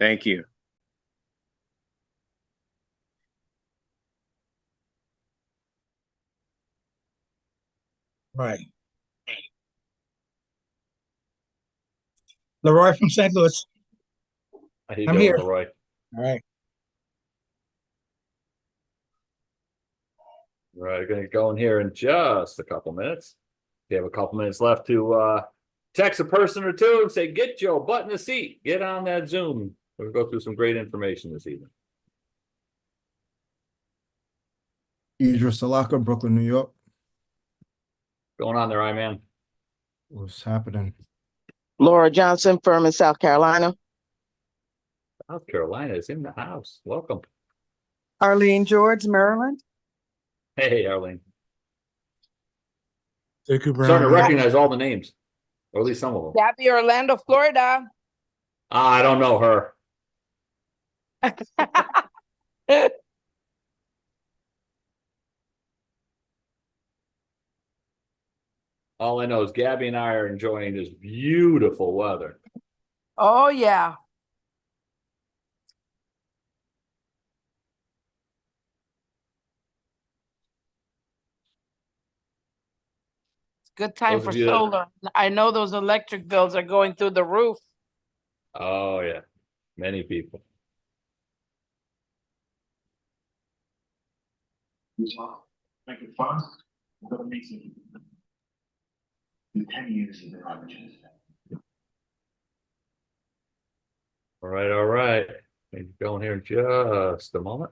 Thank you. Right. Leroy from St. Louis. How you I'm doing, here. Leroy? All right. All right, going to go in here in just a couple minutes. You have a couple minutes left to text a person or two and say, "Get your butt in the seat. Get on that Zoom." We'll go through some great information this evening. Idris Salaka, Brooklyn, New York. Going on there, man. What's happening? Laura Johnson, Furman, South Carolina. South Carolina is in the house. Welcome. Arlene George, Maryland. Hey, Arlene. Jacob Brown. Starting to recognize all the names, or at least some of them. Gabby, Orlando, Florida. I don't know her. All I know is Gabby and I are enjoying this beautiful weather. Oh, yeah. Good time Those for of you solar. I know those electric bills are going through the roof. Oh, yeah. Many people. Make it fun. We're gonna make it. In 10 years of the averages. All right, all right. Go in here in just a moment.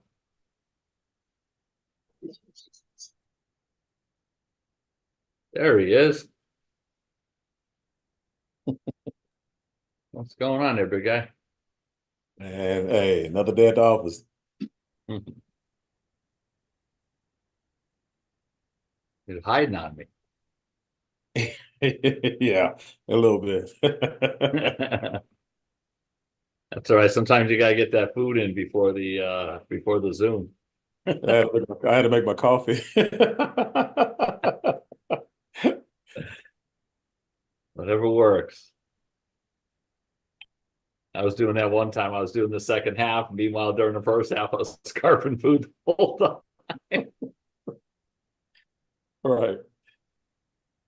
There he is. What's going on there, big guy? And hey, another day at the office. He's hiding on me. Yeah, a little bit. That's all right. Sometimes you gotta get that food in before the Zoom. I had to make my coffee. Whatever works. I was doing that one time. I was doing the second half. Meanwhile, during the first half, I was scarfing food the whole time. Right.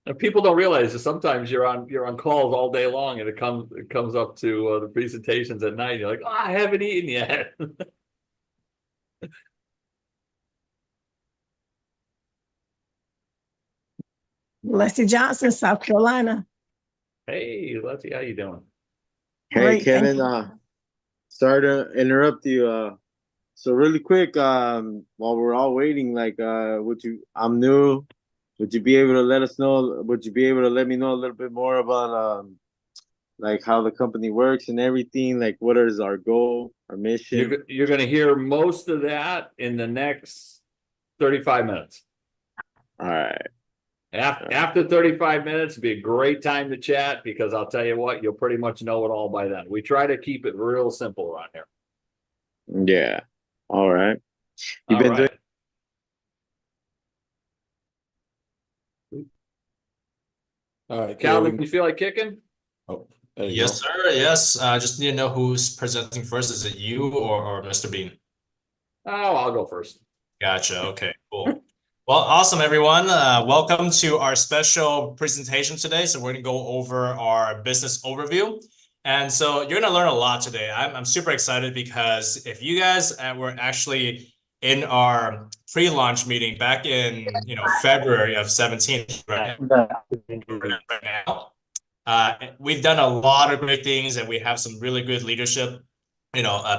And people don't realize that sometimes you're on calls all day long, and it comes up to the presentations at night. You're like, "Oh, I haven't eaten yet." Leslie Johnson, South Carolina. Hey, Letty, how you doing? Hey, Great, thank Kevin, sorry to interrupt you. So really quick, while we're all waiting, like, I'm new. Would you be able to let us know, would you be able to let me know a little bit more about, like how the company works and everything? Like, what is our goal, our mission? You're going to hear most of that in the next 35 minutes. All right. After 35 minutes, it'd be a great time to chat, because I'll tell you what, you'll pretty much know it all by then. We try to keep it real simple around here. Yeah. All right. You've All been doing. right. All right, Calvin, you feel like kicking? Oh, there you Yes, go. sir. Yes. Just need to know who's presenting first. Is it you or Mr. Bean? Oh, I'll go first. Gotcha. Okay, cool. Well, awesome, everyone. Welcome to our special presentation today. So we're going to go over our business overview. And so you're going to learn a lot today. I'm super excited, because if you guys were actually in our pre-launch meeting back in February of 17, right now, we've done a lot of great things, and we have some really good leadership,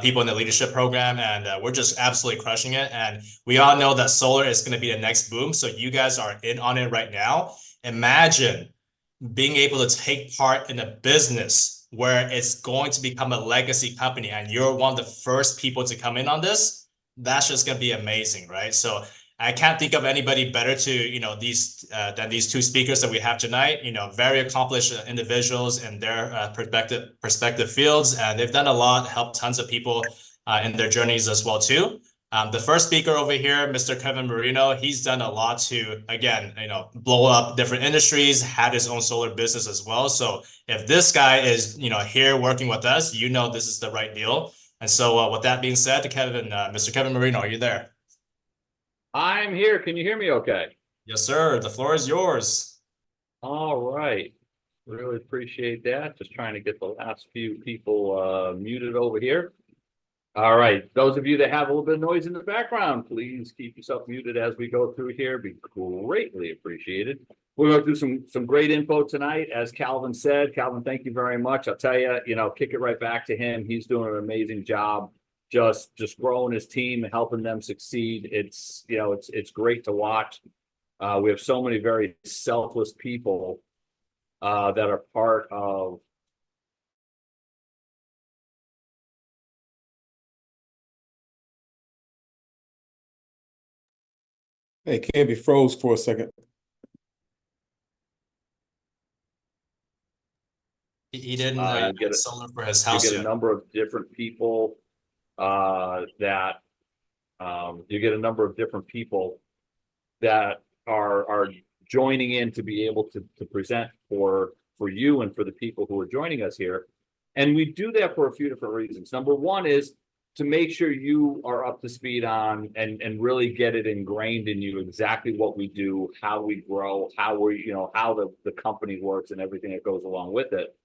people in the leadership program, and we're just absolutely crushing it. And we all know that solar is going to be the next boom. So you guys are in on it right now. Imagine being able to take part in a business where it's going to become a legacy company, and you're one of the first people to come in on this. That's just going to be amazing, right? So I can't think of anybody better to, than these two speakers that we have tonight. Very accomplished individuals in their perspective fields, and they've done a lot, helped tons of people in their journeys as well too. The first speaker over here, Mr. Kevin Marino, he's done a lot to, again, blow up different industries, had his own solar business as well. So if this guy is, here working with us, this is the right deal. And so with that being said, Kevin, Mr. Kevin Marino, are you there? I'm here. Can you hear me okay? Yes, sir. The floor is yours. All right. Really appreciate that. Just trying to get the last few people muted over here. All right. Those of you that have a little bit of noise in the background, please keep yourself muted as we go through here. Be greatly appreciated. We're going to do some great info tonight. As Calvin said, Calvin, thank you very much. I'll tell you, kick it right back to him. He's doing an amazing job just growing his team and helping them succeed. It's great to watch. We have so many very selfless people that are part of Hey, Canby froze for a second. He didn't get solar for his you house get yet. a number of different people that are joining in to be able to present for you and for the people who are joining us here. And we do that for a few different reasons. Number one is to make sure you are up to speed on and really get it ingrained in you exactly what we do, how we grow, how the company works and everything that goes along with it.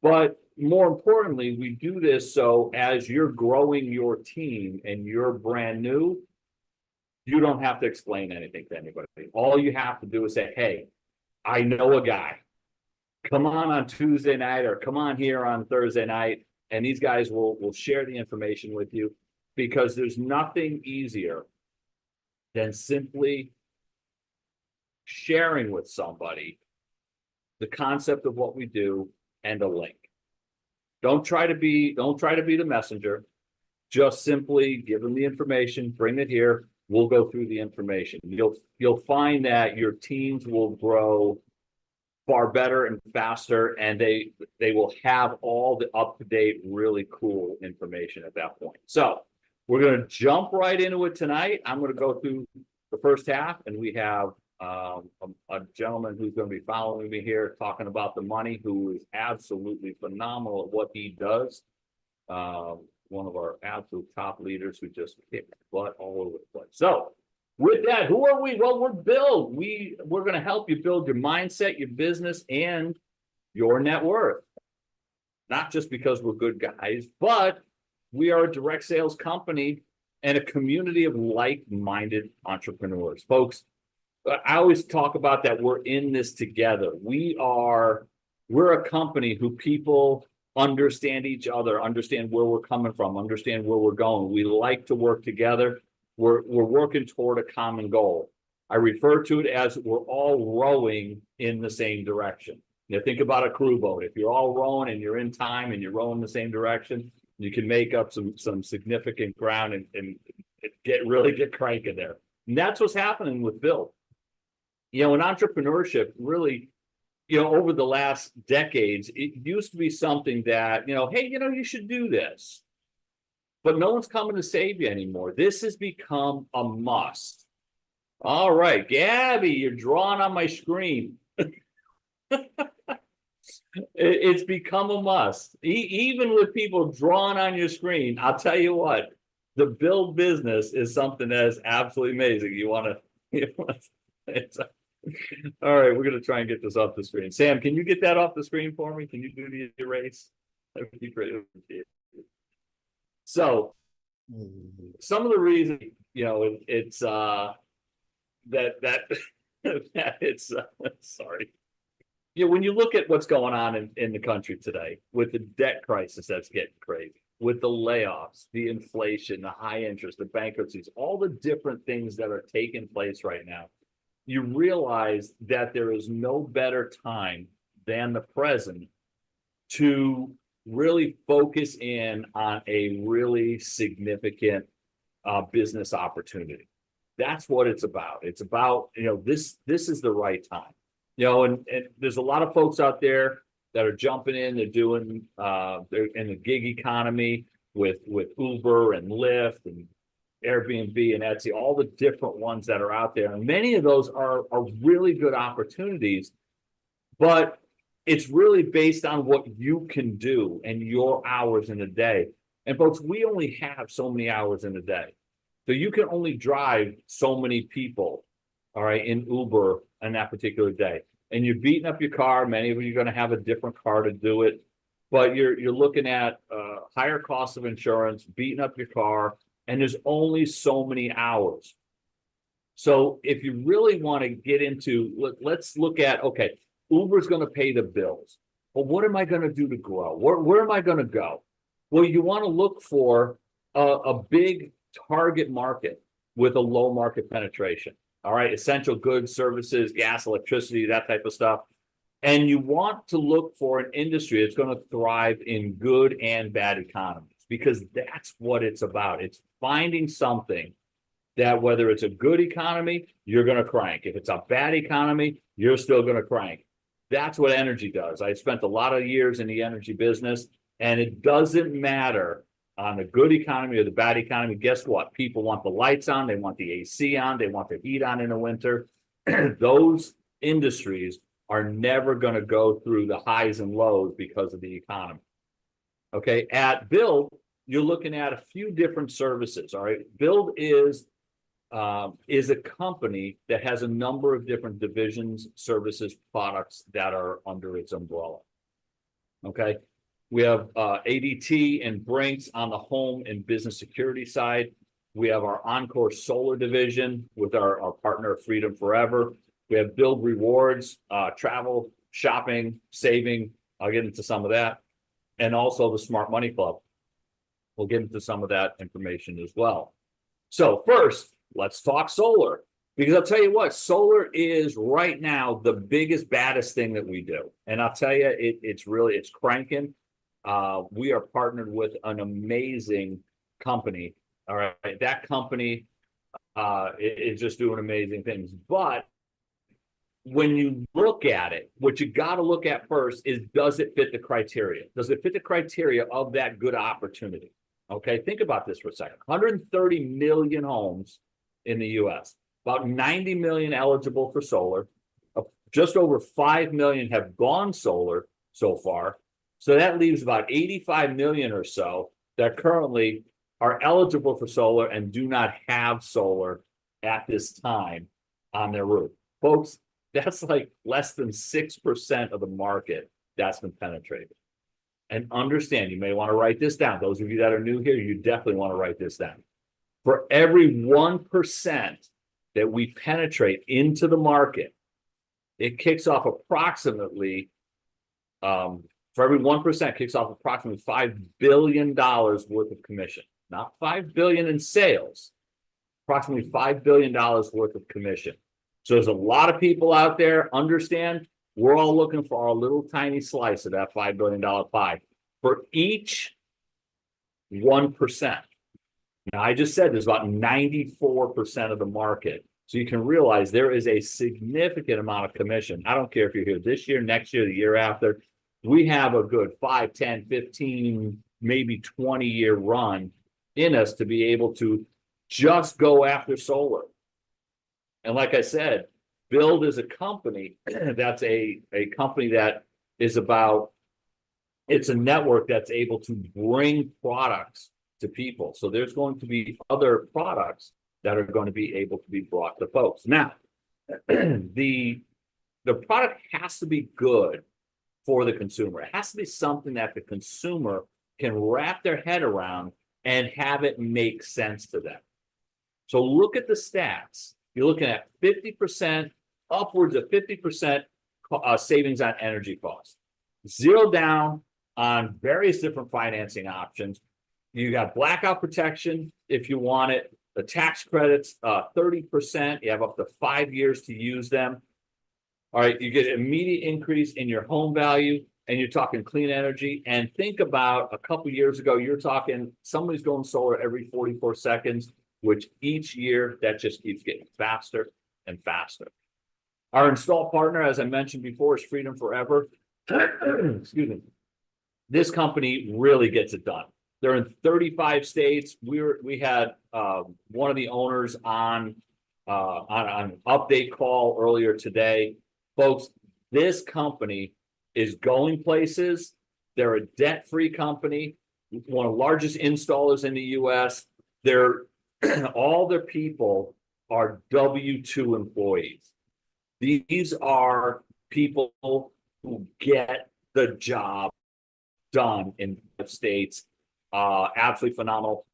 But more importantly, we do this so as you're growing your team and you're brand new, you don't have to explain anything to anybody. All you have to do is say, hey, I know a guy. Come on Tuesday night or come on here on Thursday night. And these guys will share the information with you, because there's nothing easier than simply sharing with somebody the concept of what we do and a link. Don't try to be the messenger. Just simply give them the information, bring it here. We'll go through the information. You'll find that your teams will grow far better and faster, and they will have all the up-to-date, really cool information at that point. So we're going to jump right into it tonight. I'm going to go through the first half, and we have a gentleman who's going to be following me here talking about the money, who is absolutely phenomenal at what he does. One of our absolute top leaders who just kicked butt all over the place. So with that, who are we? Well, we're BYLD. We're going to help you build your mindset, your business, and your net worth. Not just because we're good guys, but we are a direct sales company and a community of like-minded entrepreneurs. Folks, I always talk about that we're in this together. We're a company who people understand each other, understand where we're coming from, understand where we're going. We like to work together. We're working toward a common goal. I refer to it as we're all rowing in the same direction. Think about a crew boat. If you're all rowing and you're in time and you're rowing the same direction, you can make up some significant ground and get cranking there. And that's what's happening with BYLD. In entrepreneurship, really, over the last decades, it used to be something that, hey, you should do this. But no one's coming to save you anymore. This has become a must. All right, Gabby, you're drawing on my screen. It's become a must. Even with people drawing on your screen, I'll tell you what, the BYLD business is something that is absolutely amazing. All right, we're going to try and get this off the screen. Sam, can you get that off the screen for me? Can you do the erase? That would be great. So some of the reasons, it's that it's sorry. When you look at what's going on in the country today with the debt crisis that's getting crazy, with the layoffs, the inflation, the high interest, the bankruptcies, all the different things that are taking place right now, you realize that there is no better time than the present to really focus in on a really significant business opportunity. That's what it's about. It's about, this is the right time. And there's a lot of folks out there that are jumping in. They're doing, they're in the gig economy with Uber and Lyft, and Airbnb and Etsy, all the different ones that are out there. And many of those are really good opportunities, but it's really based on what you can do and your hours in a day. And folks, we only have so many hours in a day. So you can only drive so many people, all right, in Uber on that particular day. And you're beating up your car. Many of you are going to have a different car to do it. But you're looking at higher costs of insurance, beating up your car, and there's only so many hours. So if you really want to get into, let's look at, okay, Uber's going to pay the bills. Well, what am I going to do to grow? Where am I going to go? Well, you want to look for a big target market with a low market penetration. All right, essential goods, services, gas, electricity, that type of stuff. And you want to look for an industry that's going to thrive in good and bad economies, because that's what it's about. It's finding something that, whether it's a good economy, you're going to crank. If it's a bad economy, you're still going to crank. That's what energy does. I spent a lot of years in the energy business, and it doesn't matter on the good economy or the bad economy. Guess what? People want the lights on, they want the AC on, they want the heat on in the winter. Those industries are never going to go through the highs and lows because of the economy. Okay, at BYLD, you're looking at a few different services. All right, BYLD is a company that has a number of different divisions, services, products that are under its umbrella. Okay, we have ADT and Brinks on the home and business security side. We have our Encore Solar division with our partner Freedom Forever. We have BYLD Rewards, travel, shopping, saving. I'll get into some of that. And also the Smart Money Club. We'll get into some of that information as well. So first, let's talk solar. Because I'll tell you what, solar is right now the biggest, baddest thing that we do. And I'll tell you, it's cranking. We are partnered with an amazing company. All right, that company is just doing amazing things. But when you look at it, what you got to look at first is, does it fit the criteria? Does it fit the criteria of that good opportunity? Okay, think about this for a second. 130 million homes in the US, about 90 million eligible for solar. Just over 5 million have gone solar so far. So that leaves about 85 million or so that currently are eligible for solar and do not have solar at this time on their roof. Folks, that's like less than 6% of the market that's been penetrated. And understand, you may want to write this down. Those of you that are new here, you definitely want to write this down. For every 1% that we penetrate into the market, it kicks off approximately, for every 1% kicks off approximately $5 billion worth of commission. Not $5 billion in sales, approximately $5 billion worth of commission. So there's a lot of people out there, understand, we're all looking for our little tiny slice of that $5 billion pie. For each 1%. Now, I just said there's about 94% of the market. So you can realize there is a significant amount of commission. I don't care if you're here this year, next year, the year after. We have a good 5, 10, 15, maybe 20-year run in us to be able to just go after solar. And like I said, BYLD is a company that's a company that is about, it's a network that's able to bring products to people. So there's going to be other products that are going to be able to be brought to folks. Now, the product has to be good for the consumer. It has to be something that the consumer can wrap their head around and have it make sense to them. So look at the stats. You're looking at 50%, upwards of 50% savings on energy costs. Zero down on various different financing options. You got blackout protection if you want it. The tax credits, 30%. You have up to 5 years to use them. All right, you get an immediate increase in your home value, and you're talking clean energy. And think about a couple years ago, you're talking somebody's going solar every 44 seconds, which each year that just keeps getting faster and faster. Our install partner, as I mentioned before, is Freedom Forever. Excuse me. This company really gets it done. They're in 35 states. We had one of the owners on an update call earlier today. Folks, this company is going places. They're a debt-free company, one of the largest installers in the US. They're all their people are W-2 employees. These are people who get the job done in the states. Absolutely phenomenal.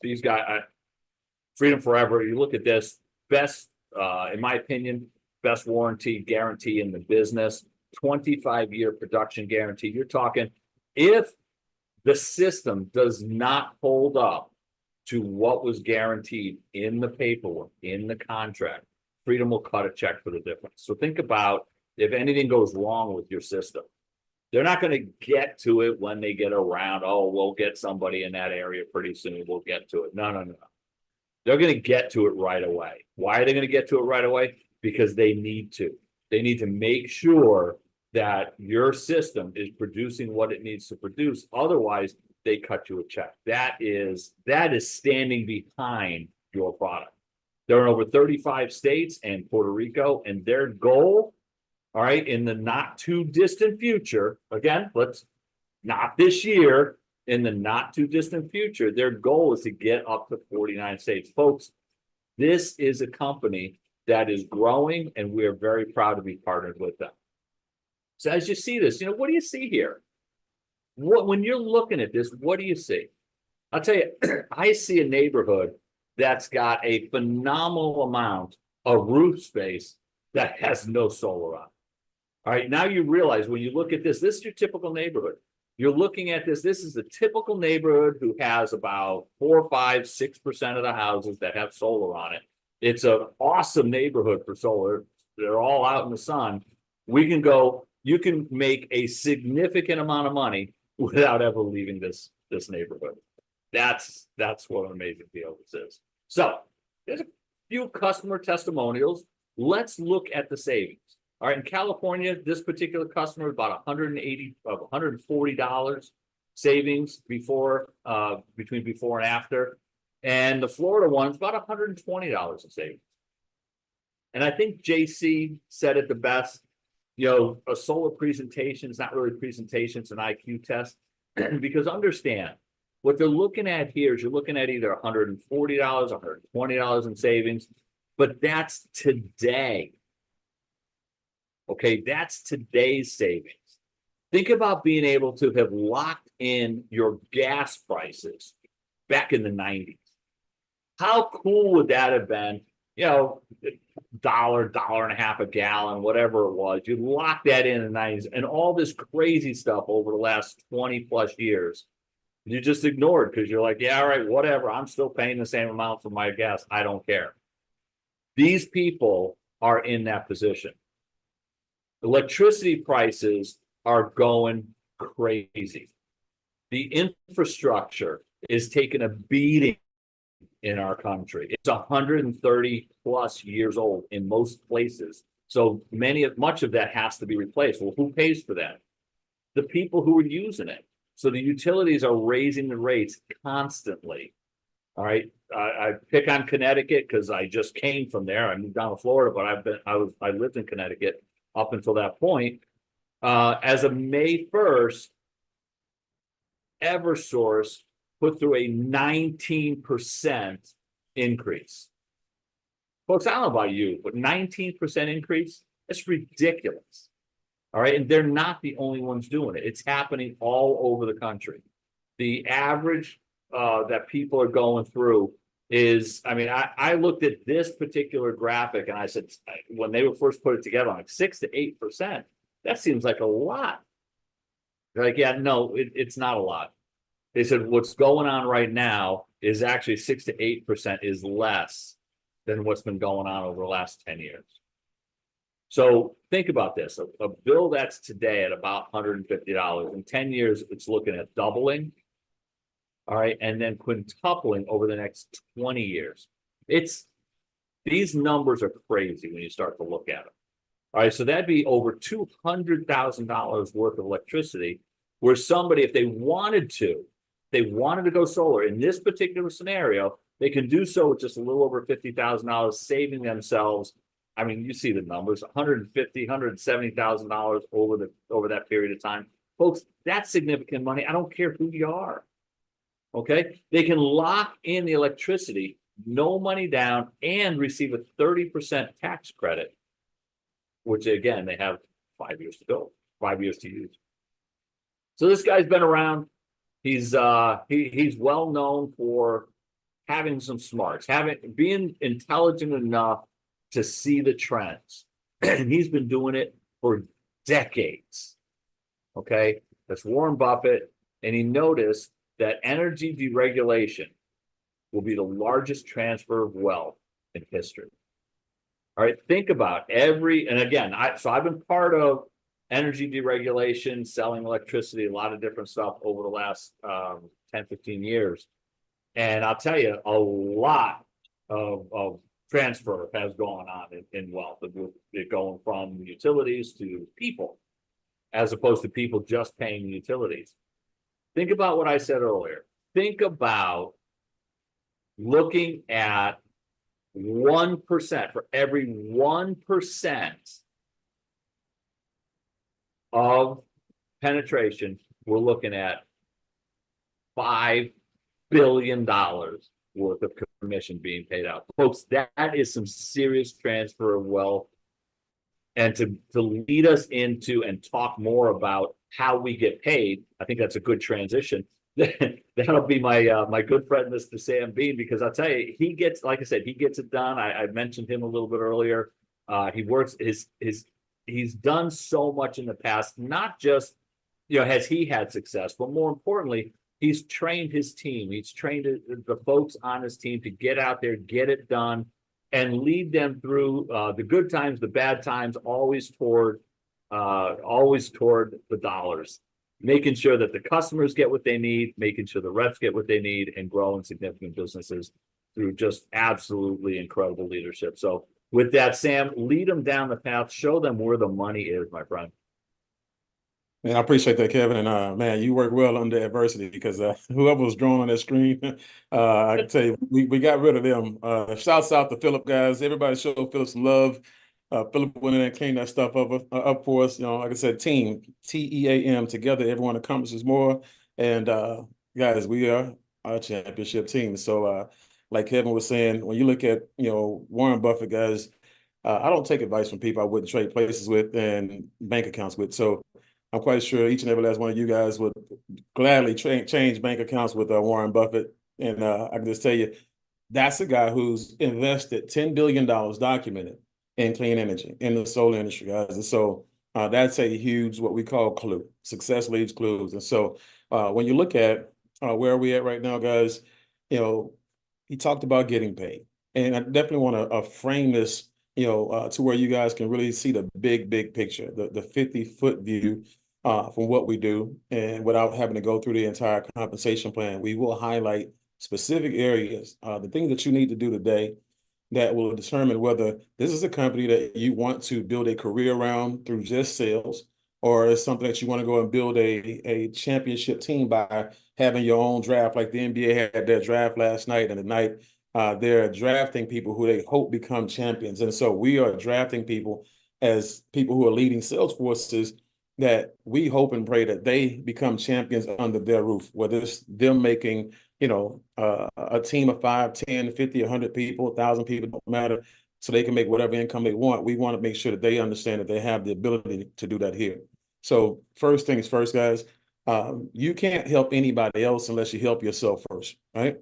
These guys, Freedom Forever, you look at this, best, in my opinion, best warranty guarantee in the business, 25-year production guarantee. You're talking, if the system does not hold up to what was guaranteed in the paperwork, in the contract, Freedom will cut a check for the difference. So think about if anything goes wrong with your system. They're not going to get to it when they get around. Oh, we'll get somebody in that area pretty soon. We'll get to it. No. They're going to get to it right away. Why are they going to get to it right away? Because they need to. They need to make sure that your system is producing what it needs to produce. Otherwise, they cut you a check. That is standing behind your product. They're in over 35 states and Puerto Rico, and their goal, all right, in the not too distant future, again, let's not this year, in the not too distant future, their goal is to get up to 49 states. Folks, this is a company that is growing, and we are very proud to be partnered with them. So as you see this, what do you see here? When you're looking at this, what do you see? I'll tell you, I see a neighborhood that's got a phenomenal amount of roof space that has no solar on it. All right, now you realize when you look at this is your typical neighborhood. You're looking at this is the typical neighborhood who has about 4, 5, 6% of the houses that have solar on it. It's an awesome neighborhood for solar. They're all out in the sun. You can make a significant amount of money without ever leaving this neighborhood. That's what an amazing deal this is. So there's a few customer testimonials. Let's look at the savings. All right, in California, this particular customer about $140 savings between before and after, and the Florida one's about $120 in savings. And I think JC said it the best. A solar presentation is not really a presentation; it's an IQ test. Because understand, what they're looking at here is you're looking at either $140, $120 in savings, but that's today. Okay, that's today's savings. Think about being able to have locked in your gas prices back in the 90s. How cool would that have been? $1.50 a gallon, whatever it was. You lock that in the 90s, and all this crazy stuff over the last 20 plus years, you just ignored because you're like, yeah, all right, whatever. I'm still paying the same amount for my gas. I don't care. These people are in that position. Electricity prices are going crazy. The infrastructure is taking a beating in our country. It's 130 plus years old in most places. So much of that has to be replaced. Well, who pays for that? The people who are using it. So the utilities are raising the rates constantly. All right. I pick on Connecticut because I just came from there. I moved down to Florida, but I lived in Connecticut up until that point. As of May 1st, Eversource put through a 19% increase. Folks, I don't know about you, but 19% increase, that's ridiculous. All right, and they're not the only ones doing it. It's happening all over the country. The average that people are going through is, I looked at this particular graphic and I said, when they were first put it together, I'm like 6 to 8%. That seems like a lot. They're like, yeah, no, it's not a lot. They said what's going on right now is actually 6 to 8% is less than what's been going on over the last 10 years. So think about this, a bill that's today at about $150, in 10 years, it's looking at doubling. All right, and then quintupling over the next 20 years. These numbers are crazy when you start to look at them. All right, so that'd be over $200,000 worth of electricity, where somebody, if they wanted to, they wanted to go solar in this particular scenario, they can do so with just a little over $50,000, saving themselves. I mean, you see the numbers, $150,000, $170,000 over that period of time. Folks, that's significant money. I don't care who you are. Okay, they can lock in the electricity, no money down, and receive a 30% tax credit, which again, they have 5 years to go, 5 years to use. So this guy's been around. He's well known for having some smarts, being intelligent enough to see the trends. And he's been doing it for decades. Okay, that's Warren Buffett, and he noticed that energy deregulation will be the largest transfer of wealth in history. All right, think about and again, I've been part of energy deregulation, selling electricity, a lot of different stuff over the last 10, 15 years. And I'll tell you, a lot of transfer has gone on in wealth, it going from utilities to people, as opposed to people just paying utilities. Think about what I said earlier. Think about looking at 1% for every 1% of penetration, we're looking at $5 billion worth of commission being paid out. Folks, that is some serious transfer of wealth. And to lead us into and talk more about how we get paid, I think that's a good transition. That'll be my good friend, Mr. Sam Bean, because I'll tell you, he gets, like I said, he gets it done. I mentioned him a little bit earlier. He works he's done so much in the past, not just, has he had success, but more importantly, he's trained his team. He's trained the folks on his team to get out there, get it done, and lead them through the good times, the bad times, always toward the dollars, making sure that the customers get what they need, making sure the reps get what they need, and growing significant businesses through just absolutely incredible leadership. So with that, Sam, lead them down the path, show them where the money is, my friend. Man, I appreciate that, Kevin. And man, you work well under adversity, because whoever was drawn on that screen, I can tell you, we got rid of them. Shouts out to Philip, guys. Everybody show Philip some love. Philip went in and cleaned that stuff up for us. Like I said, team, TEAM, together, everyone accomplishes more. And guys, we are a championship team. So like Kevin was saying, when you look at, Warren Buffett, guys, I don't take advice from people I wouldn't trade places with and bank accounts with. So I'm quite sure each and every last one of you guys would gladly change bank accounts with Warren Buffett. And I can just tell you, that's a guy who's invested $10 billion documented in clean energy, in the solar industry, guys. And so that's a huge, what we call clue. Success leaves clues. And so when you look at where are we at right now, guys, he talked about getting paid. And I definitely want to frame this, to where you guys can really see the big picture, the 50-foot view from what we do. And without having to go through the entire compensation plan, we will highlight specific areas, the things that you need to do today that will determine whether this is a company that you want to build a career around through just sales, or it's something that you want to go and build a championship team by having your own draft, like the NBA had their draft last night, and tonight they're drafting people who they hope become champions. And so we are drafting people as people who are leading sales forces that we hope and pray that they become champions under their roof, whether it's them making, a team of 5, 10, 50, 100 people, 1,000 people, don't matter, so they can make whatever income they want. We want to make sure that they understand that they have the ability to do that here. So first things first, guys, you can't help anybody else unless you help yourself first, right?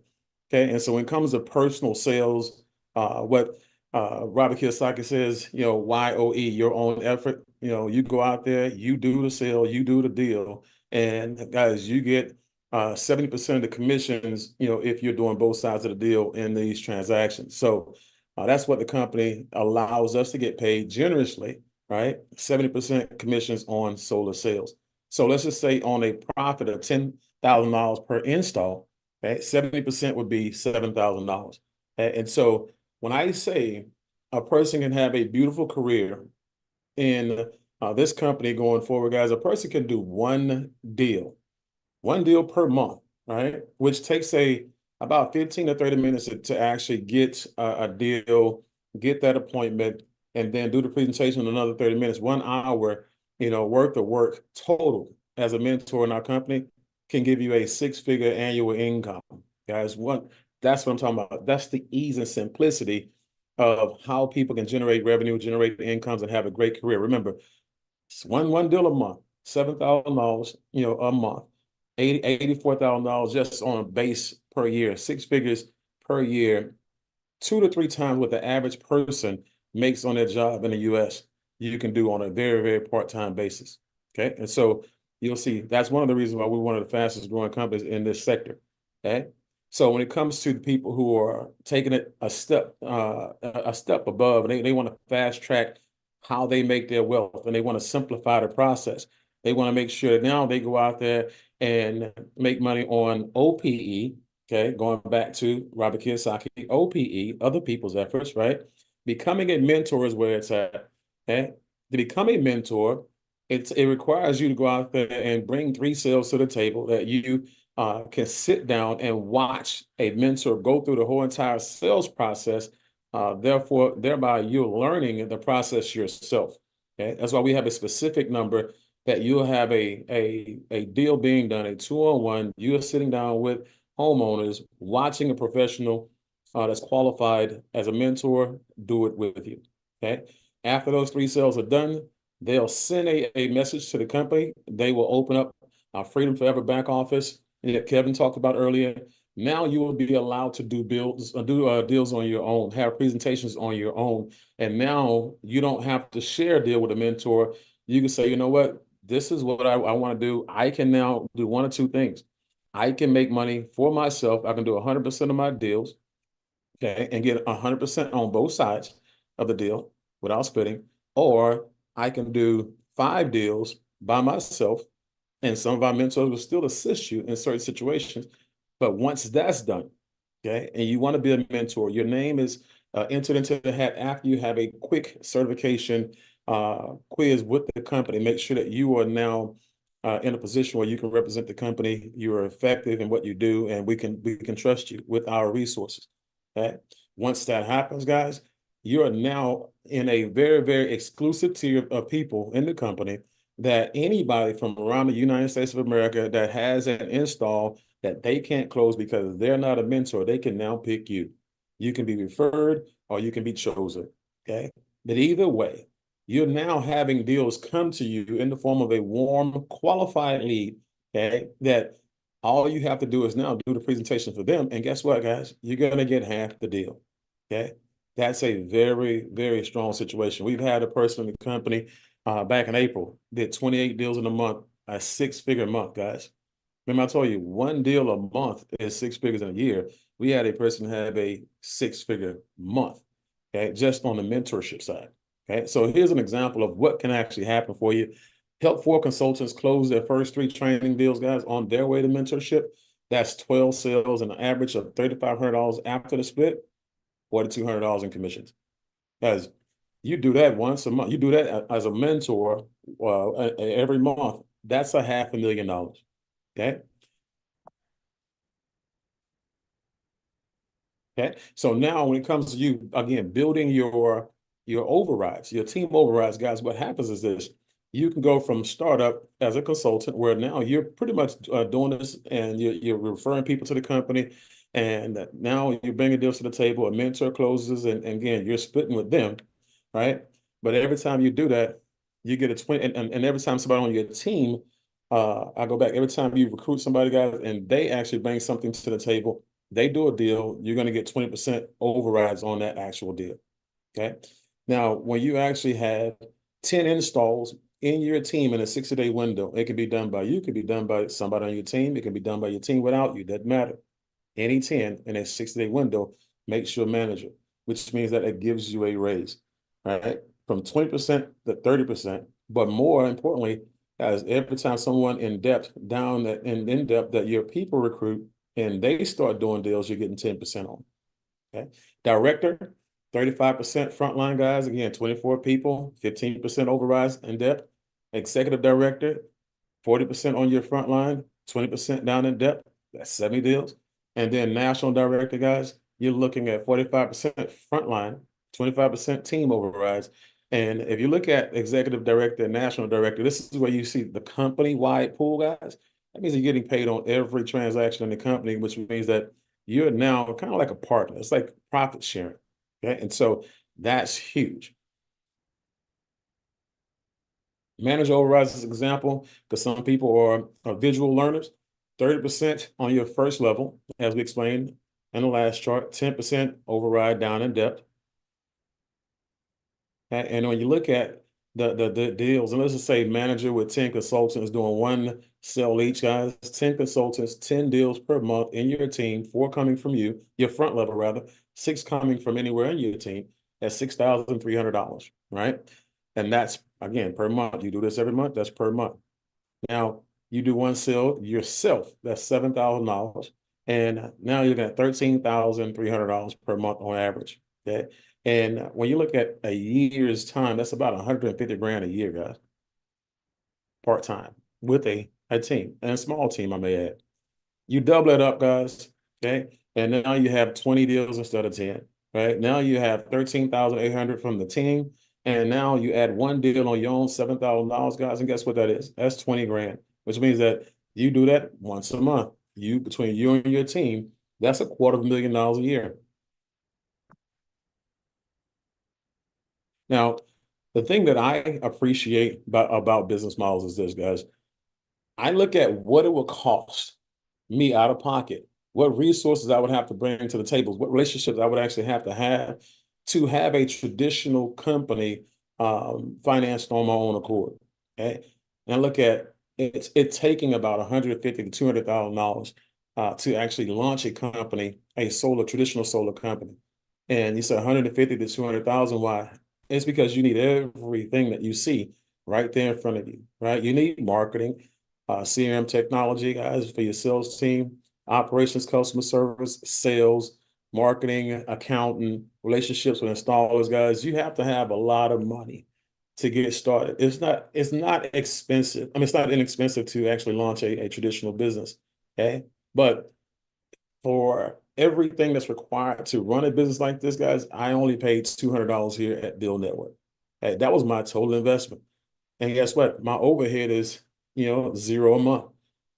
Okay, and so when it comes to personal sales, what Robert Kiyosaki says, YOE, your own effort. You go out there, you do the sale, you do the deal, and guys, you get 70% of the commissions, if you're doing both sides of the deal in these transactions. So that's what the company allows us to get paid generously, right? 70% commissions on solar sales. So let's just say on a profit of $10,000 per install, okay, 70% would be $7,000. And so when I say a person can have a beautiful career in this company going forward, guys, a person can do one deal per month, right? Which takes about 15 to 30 minutes to actually get a deal, get that appointment, and then do the presentation in another 30 minutes, 1 hour, worth of work total as a mentor in our company can give you a 6-figure annual income. Guys, that's what I'm talking about. That's the ease and simplicity of how people can generate revenue, generate incomes, and have a great career. Remember, it's one deal a month, $7,000, a month, $84,000 just on a base per year, 6 figures per year, 2 to 3 times what the average person makes on their job in the US, you can do on a very, very part-time basis. Okay. And so you'll see that's one of the reasons why we're one of the fastest growing companies in this sector. Okay. So when it comes to the people who are taking it a step above, and they want to fast track how they make their wealth, and they want to simplify the process. They want to make sure that now they go out there and make money on OPE. Okay, going back to Robert Kiyosaki, OPE, other people's efforts, right? Becoming a mentor is where it's at. Okay, to become a mentor, it requires you to go out there and bring 3 sales to the table that you can sit down and watch a mentor go through the whole entire sales process. Thereby you're learning the process yourself. Okay, that's why we have a specific number that you'll have a deal being done, a 2-on-1. You're sitting down with homeowners, watching a professional that's qualified as a mentor do it with you. Okay. After those 3 sales are done, they'll send a message to the company. They will open up our Freedom Forever back office that Kevin talked about earlier. Now you will be allowed to do deals on your own, have presentations on your own. And now you don't have to share a deal with a mentor. You can say, you know what, this is what I want to do. I can now do 1 or 2 things. I can make money for myself. I can do 100% of my deals, okay, and get 100% on both sides of the deal without splitting. Or I can do 5 deals by myself, and some of our mentors will still assist you in certain situations. But once that's done, okay, and you want to be a mentor, your name is entered into the hat after you have a quick certification quiz with the company. Make sure that you are now in a position where you can represent the company, you are effective in what you do, and we can trust you with our resources. Okay. Once that happens, guys, you are now in a very, very exclusive tier of people in the company that anybody from around the United States of America that has an install that they can't close because they're not a mentor, they can now pick you. You can be referred or you can be chosen. Okay. But either way, you're now having deals come to you in the form of a warm, qualified lead, okay, that all you have to do is now do the presentation for them. And guess what, guys? You're going to get half the deal, okay? That's a very, very strong situation. We've had a person in the company back in April, did 28 deals in a month, a 6-figure month, guys. Remember I told you 1 deal a month is 6 figures in a year. We had a person have a 6-figure month, okay, just on the mentorship side. Okay, so here's an example of what can actually happen for you. Help 4 consultants close their first 3 training deals, guys, on their way to mentorship. That's 12 sales and an average of $3,500 after the split, $4,200 in commissions. Guys, you do that once a month. You do that as a mentor every month. That's $500,000. Okay. Okay. So now when it comes to you, again, building your overrides, your team overrides, guys, what happens is this. You can go from startup as a consultant where now you're pretty much doing this and you're referring people to the company. And now you're bringing deals to the table, a mentor closes, and again, you're splitting with them, right? But every time you do that, you get a 20, and every time somebody on your team, I go back, every time you recruit somebody, guys, and they actually bring something to the table, they do a deal, you're going to get 20% overrides on that actual deal. Okay. Now, when you actually have 10 installs in your team in a 60-day window, it can be done by you, it can be done by somebody on your team, it can be done by your team without you, doesn't matter. Any 10 in a 60-day window makes you a manager, which means that it gives you a raise, right? From 20% to 30%. But more importantly, as every time someone in depth that your people recruit and they start doing deals, you're getting 10% on. Okay. Director, 35% frontline guys, again, 24 people, 15% overrides in depth. Executive director, 40% on your frontline, 20% down in depth. That's 70 deals. And then national director, guys, you're looking at 45% frontline, 25% team overrides. And if you look at executive director and national director, this is where you see the company-wide pool, guys. That means you're getting paid on every transaction in the company, which means that you're now kind of like a partner. It's like profit sharing. Okay. And so that's huge. Manager overrides this example because some people are visual learners. 30% on your first level, as we explained in the last chart, 10% override down in depth. And when you look at the deals, and let's just say manager with 10 consultants doing one sell each, guys, 10 consultants, 10 deals per month in your team, 4 coming from you, your front level rather, 6 coming from anywhere in your team, that's $6,300, right? And that's, again, per month. You do this every month, that's per month. Now, you do one sale yourself, that's $7,000. And now you're looking at $13,300 per month on average, okay? And when you look at a year's time, that's about 150 grand a year, guys. Part-time with a team, and a small team, I may add. You double it up, guys, okay? And now you have 20 deals instead of 10, right? Now you have 13,800 from the team. And now you add one deal on your own, $7,000, guys. And guess what that is? That's 20 grand, which means that you do that once a month. Between you and your team, that's $250,000 a year. Now, the thing that I appreciate about business models is this, guys. I look at what it will cost me out of pocket, what resources I would have to bring to the table, what relationships I would actually have to have a traditional company financed on my own accord. Okay. And I look at it taking about $150,000 to $200,000 to actually launch a company, a traditional solar company. And you said 150 to 200,000. Why? It's because you need everything that you see right there in front of you, right? You need marketing, CRM technology, guys, for your sales team, operations, customer service, sales, marketing, accounting, relationships with installers, guys. You have to have a lot of money to get started. It's not expensive. I mean, it's not inexpensive to actually launch a traditional business, okay? But for everything that's required to run a business like this, guys, I only paid $200 here at Build Network. Hey, that was my total investment. And guess what? My overhead is, $0 a month.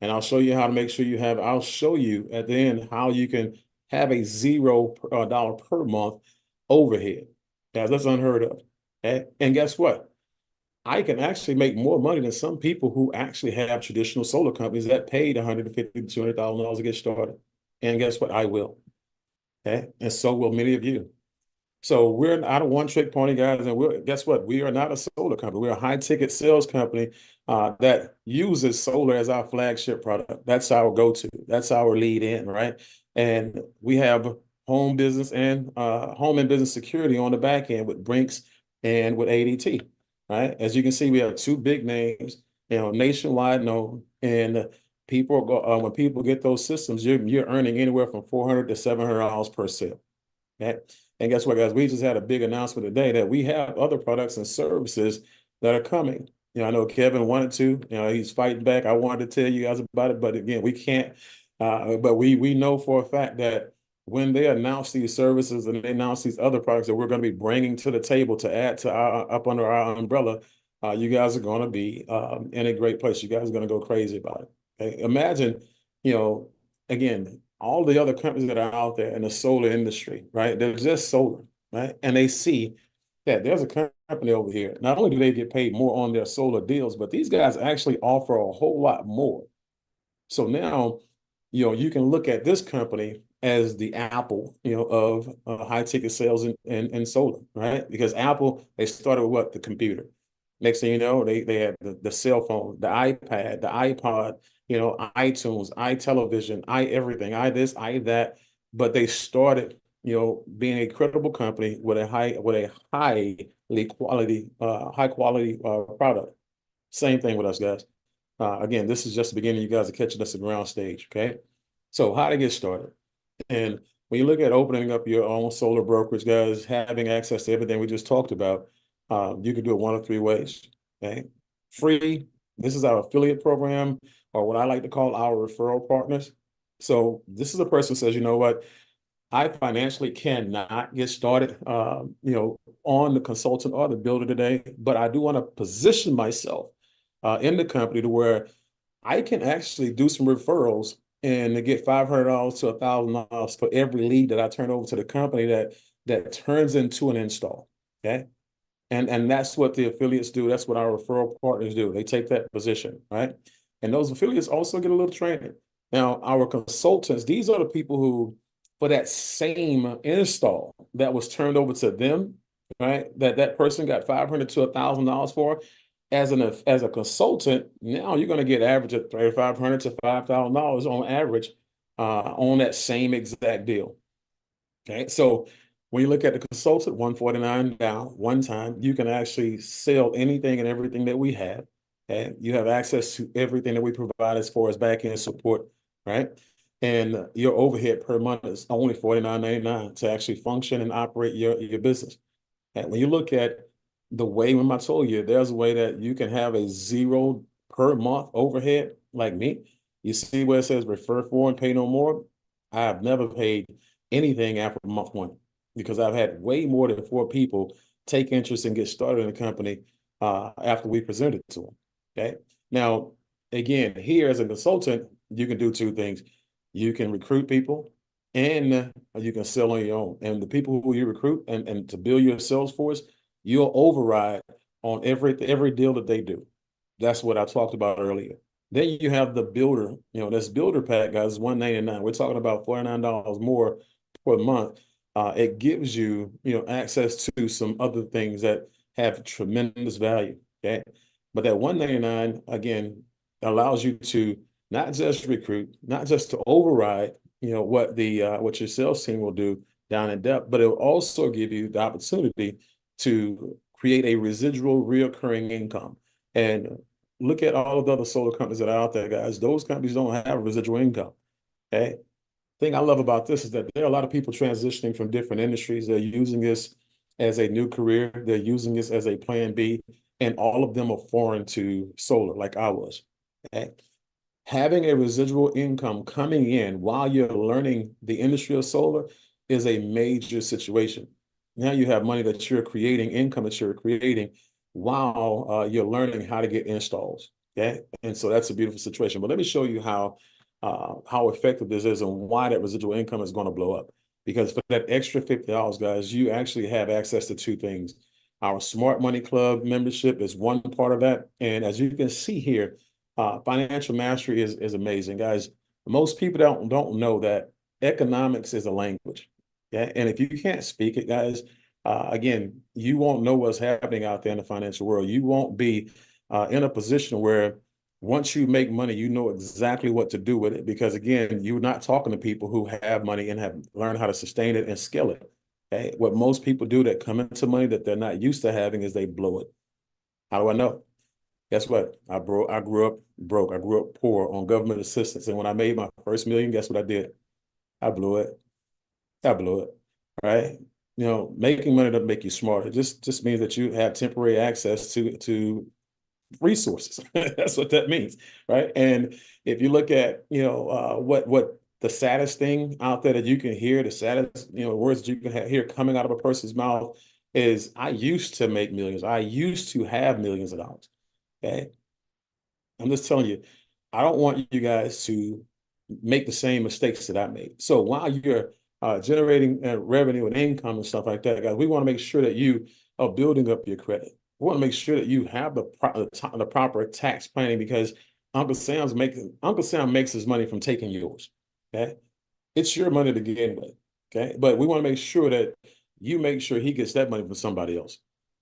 And I'll show you how to make sure I'll show you at the end how you can have a $0 per month overhead. Guys, that's unheard of. Okay? And guess what? I can actually make more money than some people who actually have traditional solar companies that paid $150,000 to $200,000 to get started. And guess what? I will. Okay. And so will many of you. So we're not a one-trick pony, guys. And guess what? We are not a solar company. We're a high-ticket sales company that uses solar as our flagship product. That's our go-to. That's our lead in, right? And we have home business and home and business security on the back end with Brinks and with ADT, right? As you can see, we have 2 big names, nationwide known, and people go when people get those systems, you're earning anywhere from $400 to $700 per sale. Okay. And guess what, guys? We just had a big announcement today that we have other products and services that are coming. I know Kevin wanted to. He's fighting back. I wanted to tell you guys about it, but again, we can't. But we know for a fact that when they announce these services and they announce these other products that we're going to be bringing to the table to add to up under our umbrella, you guys are going to be in a great place. You guys are going to go crazy about it. Okay? Imagine, again, all the other companies that are out there in the solar industry, right? They're just solar, right? And they see that there's a company over here. Not only do they get paid more on their solar deals, but these guys actually offer a whole lot more. So now, you can look at this company as the Apple, of high ticket sales in solar, right? Because Apple, they started with what? The computer. Next thing you know, they had the cell phone, the iPad, the iPod, iTunes, iTelevision, everything, this, that. But they started, being a credible company with a high quality product. Same thing with us, guys. Again, this is just the beginning. You guys are catching us at the ground stage, okay? So how to get started. And when you look at opening up your own solar brokerage, guys, having access to everything we just talked about, you can do it one of 3 ways, okay? Free. This is our affiliate program, or what I like to call our referral partners. So this is a person who says, you know what, I financially cannot get started, on the consultant or the builder today, but I do want to position myself in the company to where I can actually do some referrals and to get $500 to $1,000 for every lead that I turn over to the company that turns into an install. Okay. And that's what the affiliates do. That's what our referral partners do. They take that position, right? And those affiliates also get a little training. Now, our consultants, these are the people who, for that same install that was turned over to them, right? That person got $500 to $1,000 for, as a consultant, now you're going to get average of $3,500 to $5,000 on average on that same exact deal. Okay, so when you look at the consultant, 149 down one time, you can actually sell anything and everything that we have. And you have access to everything that we provide as far as back-end support, right? And your overhead per month is only $49.99 to actually function and operate your business. And when you look at the way, when I told you, there's a way that you can have a 0 per month overhead like me. You see where it says refer for and pay no more? I have never paid anything after month 1 because I've had way more than 4 people take interest and get started in the company after we presented to them. Okay. Now, again, here as a consultant, you can do 2 things. You can recruit people and you can sell on your own. And the people who you recruit and to build your sales force, you'll override on every deal that they do. That's what I talked about earlier. Then you have the builder, this builder pack, guys, is $199. We're talking about $49 more per month. It gives you, access to some other things that have tremendous value. Okay. But that $199, again, allows you to not just recruit, not just to override, what your sales team will do down in depth, but it will also give you the opportunity to create a residual reoccurring income. And look at all of the other solar companies that are out there, guys. Those companies don't have residual income. Okay. Thing I love about this is that there are a lot of people transitioning from different industries. They're using this as a new career. They're using this as a plan B, and all of them are foreign to solar, like I was. Okay. Having a residual income coming in while you're learning the industry of solar is a major situation. Now you have money that you're creating, income that you're creating while you're learning how to get installs. Okay. And so that's a beautiful situation. But let me show you how effective this is and why that residual income is going to blow up. Because for that extra $50, guys, you actually have access to 2 things. Our Smart Money Club membership is one part of that. And as you can see here, financial mastery is amazing, guys. Most people don't know that economics is a language. Yeah. And if you can't speak it, guys, again, you won't know what's happening out there in the financial world. You won't be in a position where once you make money, you know exactly what to do with it. Because again, you're not talking to people who have money and have learned how to sustain it and scale it. Okay. What most people do that come into money that they're not used to having is they blow it. How do I know? Guess what? I grew up broke. I grew up poor on government assistance. And when I made my first million, guess what I did? I blew it. Right? Making money doesn't make you smarter. It just means that you have temporary access to resources. That's what that means, right? And if you look at, what the saddest thing out there that you can hear, the saddest, words that you can hear coming out of a person's mouth is, I used to make millions. I used to have millions of dollars. Okay. I'm just telling you, I don't want you guys to make the same mistakes that I made. So while you're generating revenue and income and stuff like that, guys, we want to make sure that you are building up your credit. We want to make sure that you have the proper tax planning, because Uncle Sam makes his money from taking yours. Okay. It's your money to begin with. Okay. But we want to make sure that you make sure he gets that money from somebody else.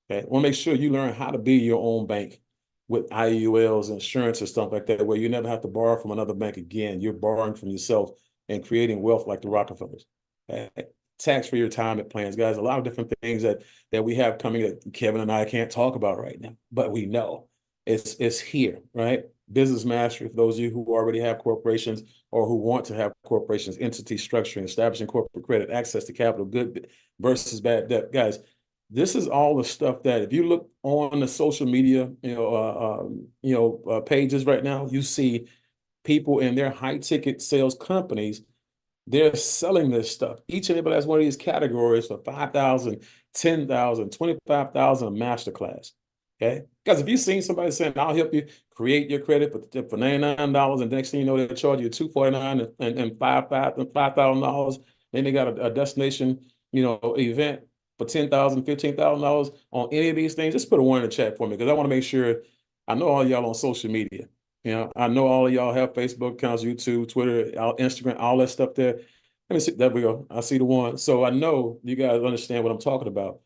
Okay. We want to make sure you learn how to be your own bank with IULs, insurance, and stuff like that, where you never have to borrow from another bank again. You're borrowing from yourself and creating wealth like the Rockefellers. Tax-free retirement plans, guys. A lot of different things that we have coming that Kevin and I can't talk about right now, but we know it's here, right? Business mastery for those of you who already have corporations or who want to have corporations, entity structuring, establishing corporate credit, access to capital, good versus bad debt, guys. This is all the stuff that if you look on the social media, pages right now, you see people in their high ticket sales companies, they're selling this stuff. Each and every last one of these categories for 5,000, 10,000, 25,000 a masterclass. Okay, guys, if you've seen somebody saying, "I'll help you create your credit for $99," and the next thing you know, they charge you $249 and $5,000, then they got a destination, event for $10,000, $15,000 on any of these things, just put a one in the chat for me, because I want to make sure. I know all y'all on social media. I know all of y'all have Facebook accounts, YouTube, Twitter, Instagram, all that stuff there. Let me see. There we go. I see the one. So I know you guys understand what I'm talking about.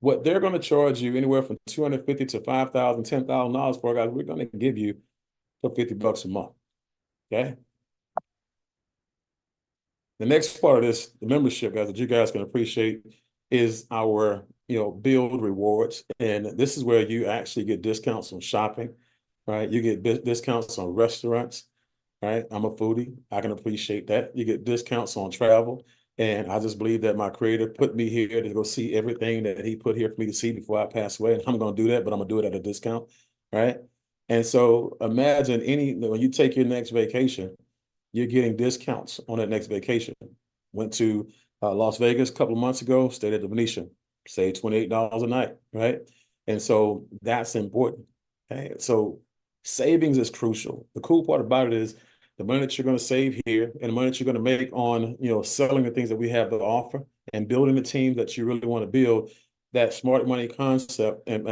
What they're going to charge you anywhere from $250 to $5,000, $10,000 for, guys, we're going to give you for $50 a month. Okay. The next part of this, the membership, guys, that you guys can appreciate is our, BYLD rewards. And this is where you actually get discounts on shopping, right? You get discounts on restaurants, right? I'm a foodie. I can appreciate that. You get discounts on travel. And I just believe that my creator put me here to go see everything that he put here for me to see before I pass away. And I'm going to do that, but I'm going to do it at a discount, right? And so imagine when you take your next vacation, you're getting discounts on that next vacation. Went to Las Vegas a couple of months ago, stayed at the Venetian, saved $28 a night, right? And so that's important. Okay, so savings is crucial. The cool part about it is the money that you're going to save here and the money that you're going to make on, selling the things that we have to offer and building the team that you really want to build. That smart money concept and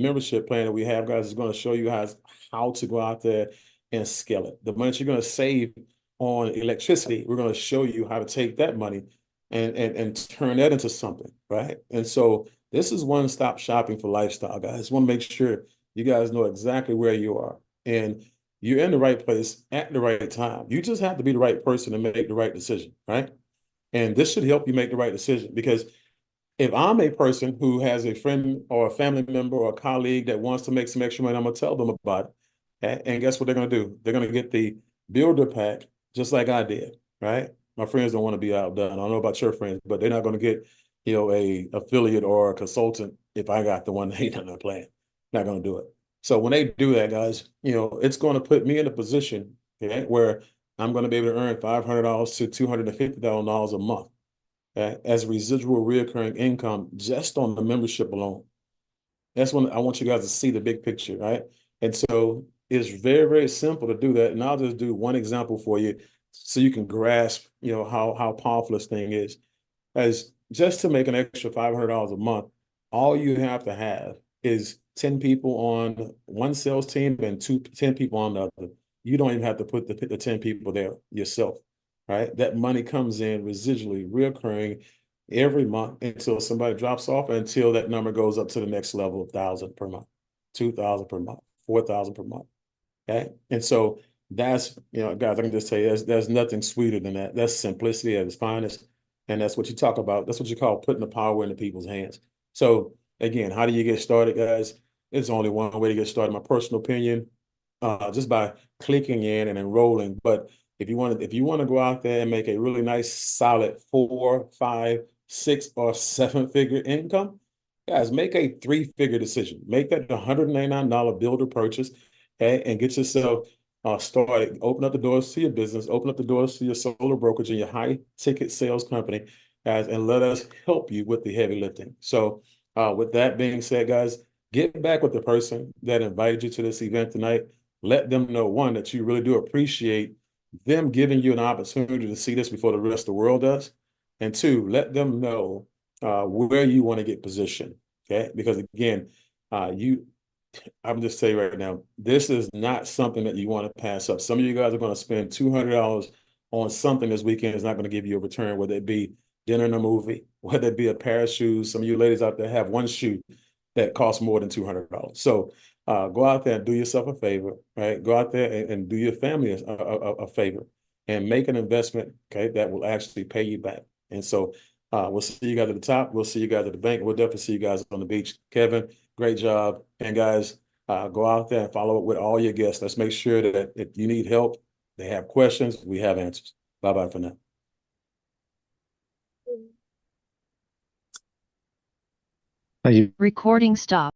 membership plan that we have, guys, is going to show you guys how to go out there and scale it. The money that you're going to save on electricity, we're going to show you how to take that money and turn that into something, right? And so this is one-stop shopping for lifestyle, guys. I just want to make sure you guys know exactly where you are. And you're in the right place at the right time. You just have to be the right person to make the right decision, right? And this should help you make the right decision, because if I'm a person who has a friend or a family member or a colleague that wants to make some extra money, I'm going to tell them about it. And guess what they're going to do? They're going to get the builder pack just like I did, right? My friends don't want to be outdone. I don't know about your friends, but they're not going to get, a affiliate or a consultant if I got the one they don't plan. Not going to do it. So when they do that, guys, it's going to put me in a position, okay, where I'm going to be able to earn $500 to $250,000 a month, okay, as residual recurring income just on the membership alone. That's when I want you guys to see the big picture, right? And so it's very, very simple to do that. And I'll just do one example for you so you can grasp, how powerful this thing is. As just to make an extra $500 a month, all you have to have is 10 people on one sales team and 10 people on the other. You don't even have to put the 10 people there yourself, right? That money comes in residually, recurring every month until somebody drops off, until that number goes up to the next level of 1,000 per month, 2,000 per month, 4,000 per month. Okay. And so that's, guys, I can just tell you, there's nothing sweeter than that. That's simplicity at its finest. And that's what you talk about. That's what you call putting the power into people's hands. So again, how do you get started, guys? It's only one way to get started. My personal opinion, just by clicking in and enrolling. But if you want to go out there and make a really nice, solid 4, 5, 6, or 7-figure income, guys, make a 3-figure decision. Make that $199 builder purchase, okay, and get yourself started. Open up the doors to your business. Open up the doors to your solar brokerage and your high-ticket sales company, guys, and let us help you with the heavy lifting. So with that being said, guys, get back with the person that invited you to this event tonight. Let them know, one, that you really do appreciate them giving you an opportunity to see this before the rest of the world does. And two, let them know where you want to get positioned, okay? Because again, I'm just saying right now, this is not something that you want to pass up. Some of you guys are going to spend $200 on something this weekend is not going to give you a return, whether it be dinner and a movie, whether it be a pair of shoes. Some of you ladies out there have one shoe that costs more than $200. So go out there and do yourself a favor, right? Go out there and do your family a favor and make an investment, okay, that will actually pay you back. And so we'll see you guys at the top. We'll see you guys at the bank. We'll definitely see you guys on the beach. Kevin, great job. And guys, go out there and follow up with all your guests. Let's make sure that if you need help, they have questions, we have answers. Bye-bye for now. Recording stop.